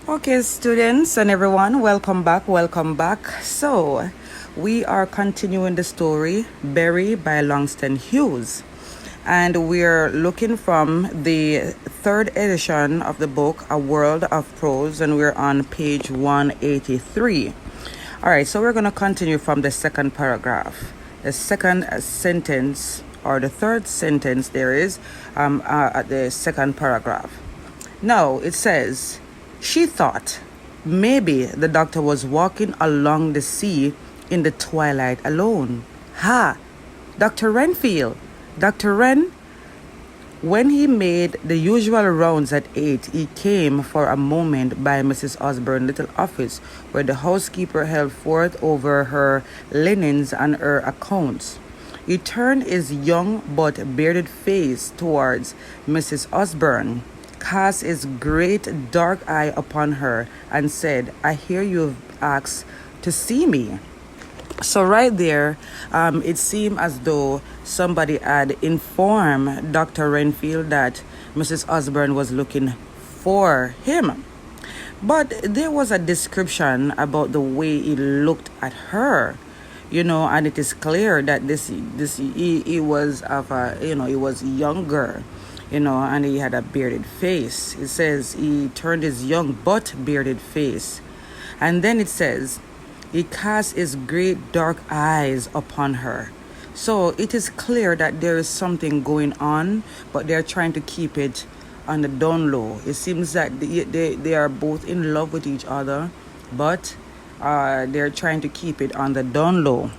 Okay, students and everyone, welcome back. Welcome back. So, we are continuing the story Berry by Langston Hughes. And we're looking from the third edition of the book, A World of Prose, and we're on page 183. All right, so we're going to continue from the second paragraph. The second sentence, or the third sentence, there is at the second paragraph. Now, it says, she thought maybe the doctor was walking along the sea in the twilight alone. Ha! Dr. Renfield! Dr. Wren? When he made the usual rounds at 8, he came for a moment by Mrs. Osborne's little office, where the housekeeper held forth over her linens and her accounts. He turned his young but bearded face towards Mrs. Osborne, cast his great dark eye upon her, and said, I hear you've asked to see me. So right there, it seemed as though somebody had informed Dr. Renfield that Mrs. Osborne was looking for him. But there was a description about the way he looked at her, and it is clear that he was of a, he was younger, and he had a bearded face. It says he turned his young but bearded face. And then it says, he cast his great dark eyes upon her. So it is clear that there is something going on, but they're trying to keep it on the down low. It seems that they are both in love with each other, but they're trying to keep it on the down low.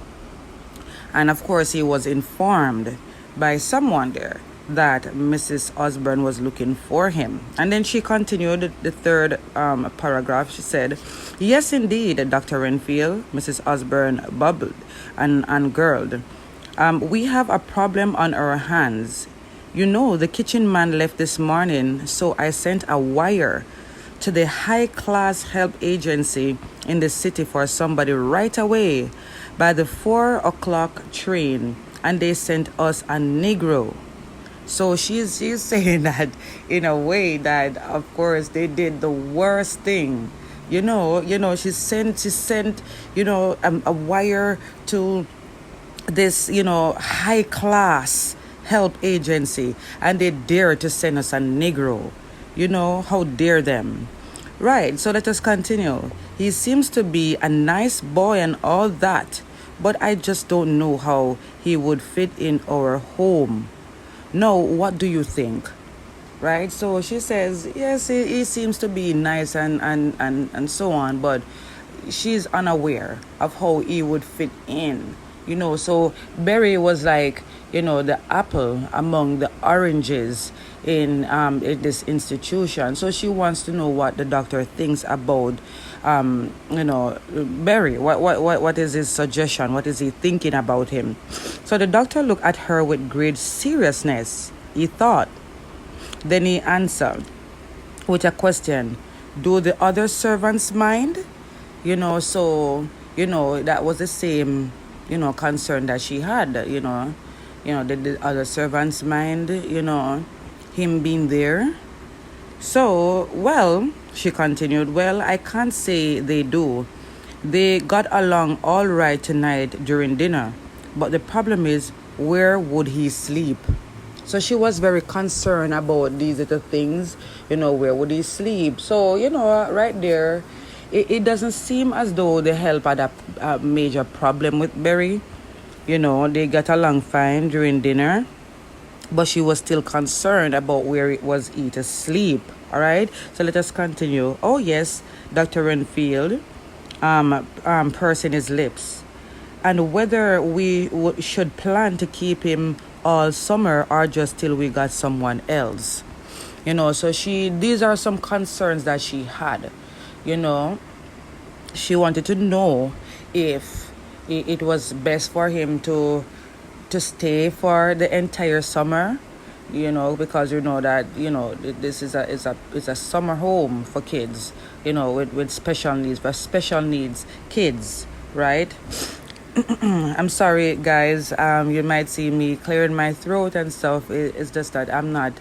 And of course, he was informed by someone there that Mrs. Osborne was looking for him. And then she continued the third paragraph. She said, yes, indeed, Dr. Renfield, Mrs. Osborne bubbled and gurgled. We have a problem on our hands. The kitchen man left this morning, so I sent a wire to the high-class help agency in the city for somebody right away by the 4 o'clock train, and they sent us a Negro. So she's saying that in a way that, of course, they did the worst thing. She sent, a wire to this, high class help agency, and they dare to send us a Negro. How dare them? Right, so let us continue. He seems to be a nice boy and all that, but I just don't know how he would fit in our home. No, what do you think? Right? So she says, yes, he seems to be nice and so on, but she's unaware of how he would fit in. So Berry was like, the apple among the oranges in this institution. So she wants to know what the doctor thinks about, Berry. What is his suggestion? What is he thinking about him? So the doctor looked at her with great seriousness, he thought. Then he answered with a question, do the other servants mind? That was the same, concern that she had, did the other servants mind, him being there? So, well, she continued, well, I can't say they do. They got along all right tonight during dinner. But the problem is, where would he sleep? So she was very concerned about these little things, where would he sleep? So, right there, it doesn't seem as though the help had a major problem with Berry. They got along fine during dinner, but she was still concerned about where it was he to sleep. All right, so let us continue. Oh, yes, Dr. Renfield, pursing his lips. And whether we should plan to keep him all summer or just till we got someone else. So these are some concerns that she had. She wanted to know if it was best for him to stay for the entire summer, because that this is a summer home for kids, with special needs, for special needs kids, right? I'm sorry, guys. You might see me clearing my throat and stuff. It's just that I'm not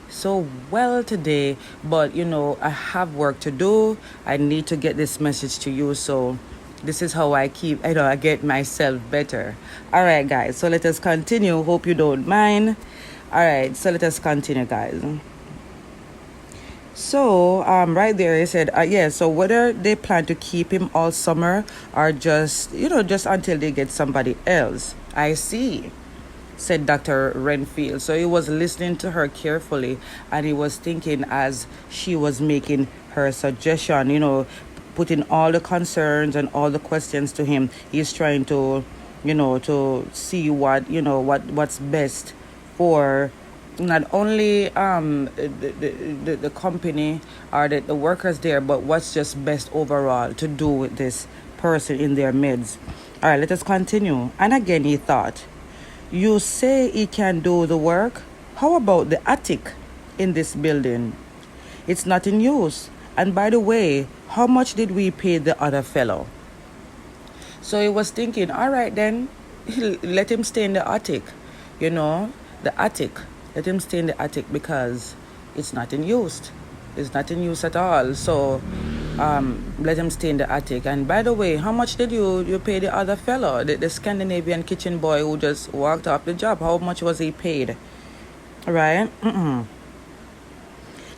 so well today, but I have work to do. I need to get this message to you, so this is how I get myself better. All right, guys, so let us continue. Hope you don't mind. All right, so let us continue, guys. So, right there, he said, yeah, so whether they plan to keep him all summer or just until they get somebody else. I see, said Dr. Renfield. So he was listening to her carefully, and he was thinking as she was making her suggestion, putting all the concerns and all the questions to him. He's trying to, to see what's best for not only the company or the workers there, but what's just best overall to do with this person in their midst. All right, let us continue. And again, he thought, you say he can do the work? How about the attic in this building? It's not in use. And by the way, how much did we pay the other fellow? So he was thinking, all right then, let him stay in the attic. The attic. Let him stay in the attic because it's not in use. It's not in use at all. So let him stay in the attic. And by the way, how much did you pay the other fellow, the Scandinavian kitchen boy who just walked off the job? How much was he paid? Right?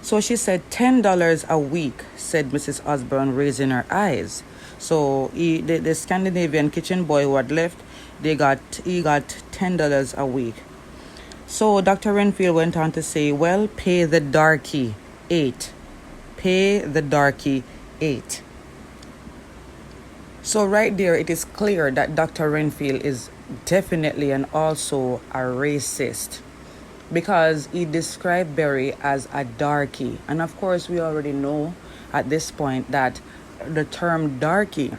So she said $10 a week, said Mrs. Osborne, raising her eyes. So the Scandinavian kitchen boy who had left, he got $10 a week. So Dr. Renfield went on to say, well, pay the darky $8. Pay the darky $8. So right there, it is clear that Dr. Renfield is definitely and also a racist, because he described Barry as a darky. And of course, we already know at this point that the term darky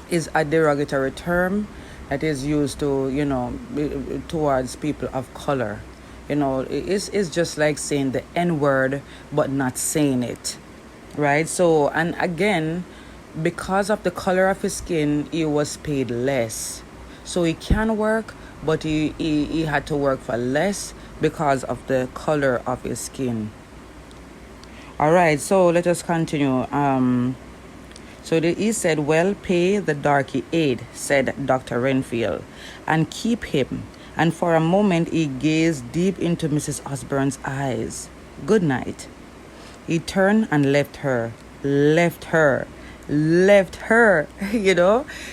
is a derogatory term that is used to, towards people of color. It's just like saying the N-word, but not saying it, right? So, and again, because of the color of his skin, he was paid less. So he can work, but he had to work for less because of the color of his skin. All right, so let us continue. He said, well, pay the darky $8, said Dr. Renfield, and keep him. And for a moment, he gazed deep into Mrs. Osborne's eyes. Good night. He turned and left her.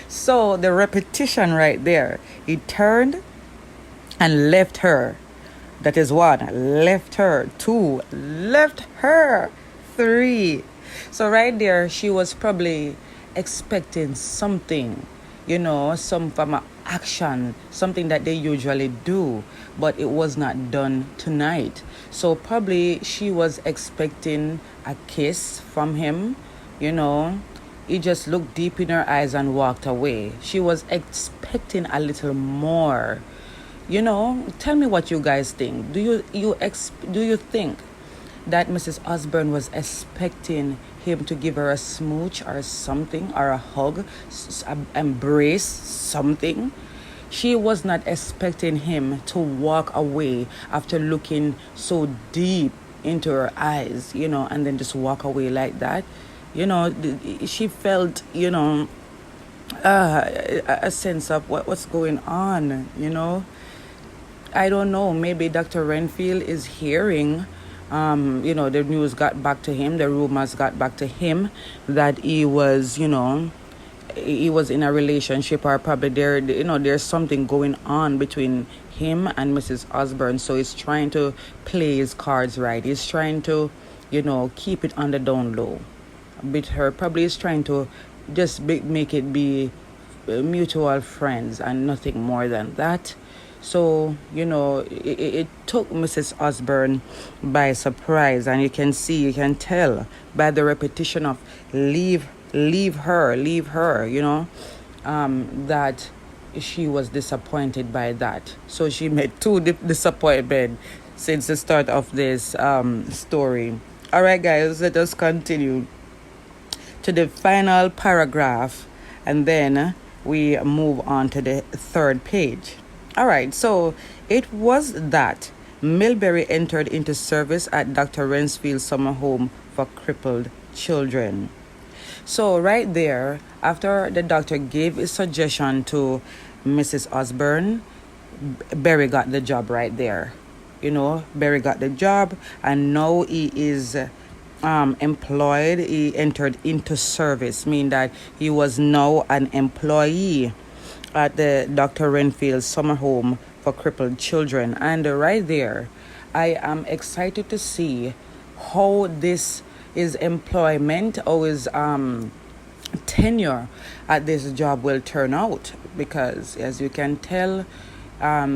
So the repetition right there. He turned and left her. That is 1. Left her. 2. Left her. 3. So right there, she was probably expecting something, some form of action, something that they usually do, but it was not done tonight. So probably she was expecting a kiss from him, He just looked deep in her eyes and walked away. She was expecting a little more. Tell me what you guys think. Do you think that Mrs. Osborne was expecting him to give her a smooch or something, or a hug, embrace, something? She was not expecting him to walk away after looking so deep into her eyes, and then just walk away like that. She felt, a sense of what's going on, I don't know. Maybe Dr. Renfield is hearing, the news got back to him, the rumors got back to him that he was, he was in a relationship, or probably there's something going on between him and Mrs. Osborne. So he's trying to play his cards right. He's trying to, keep it on the down low. With her, probably he's trying to just make it be mutual friends and nothing more than that. So, it took Mrs. Osborne by surprise, and you can tell by the repetition of leave her, that she was disappointed by that. So she made 2 disappointment since the start of this story. All right, guys, let us continue to the final paragraph, and then we move on to the 3rd page. All right, so it was that Milbury entered into service at Dr. Rensfield's summer home for crippled children. So right there, after the doctor gave his suggestion to Mrs. Osborne, Barry got the job right there. Barry got the job, and now he is employed. He entered into service, meaning that he was now an employee at the Dr. Renfield's summer home for crippled children. And right there, I am excited to see how this is employment or his tenure at this job will turn out, because as you can tell,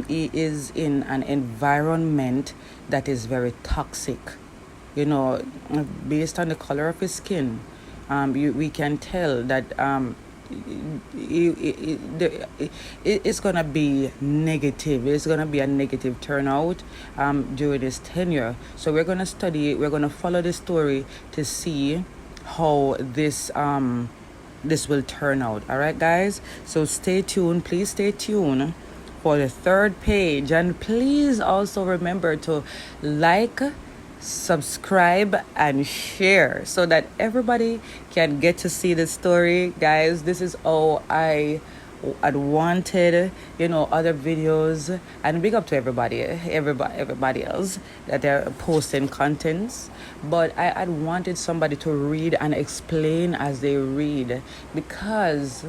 he is in an environment that is very toxic. Based on the color of his skin, we can tell that it's gonna be negative. It's gonna be a negative turnout during this tenure. So we're gonna study it. We're gonna follow the story to see how this will turn out. All right, guys. So stay tuned. Please stay tuned for the third page, and please also remember to like, subscribe, and share so that everybody can get to see the story. Guys, this is all I had wanted, other videos, and big up to everybody else that they're posting contents, but I had wanted somebody to read and explain as they read, because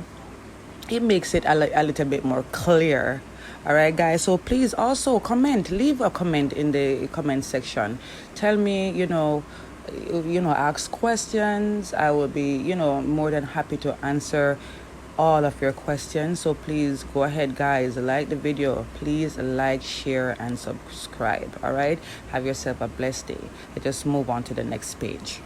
it makes it a little bit more clear. All right, guys. So please also leave a comment in the comment section. Tell me, ask questions. I will be, more than happy to answer all of your questions. So please go ahead, guys. Like the video. Please like, share, and subscribe. All right. Have yourself a blessed day. Let us move on to the next page.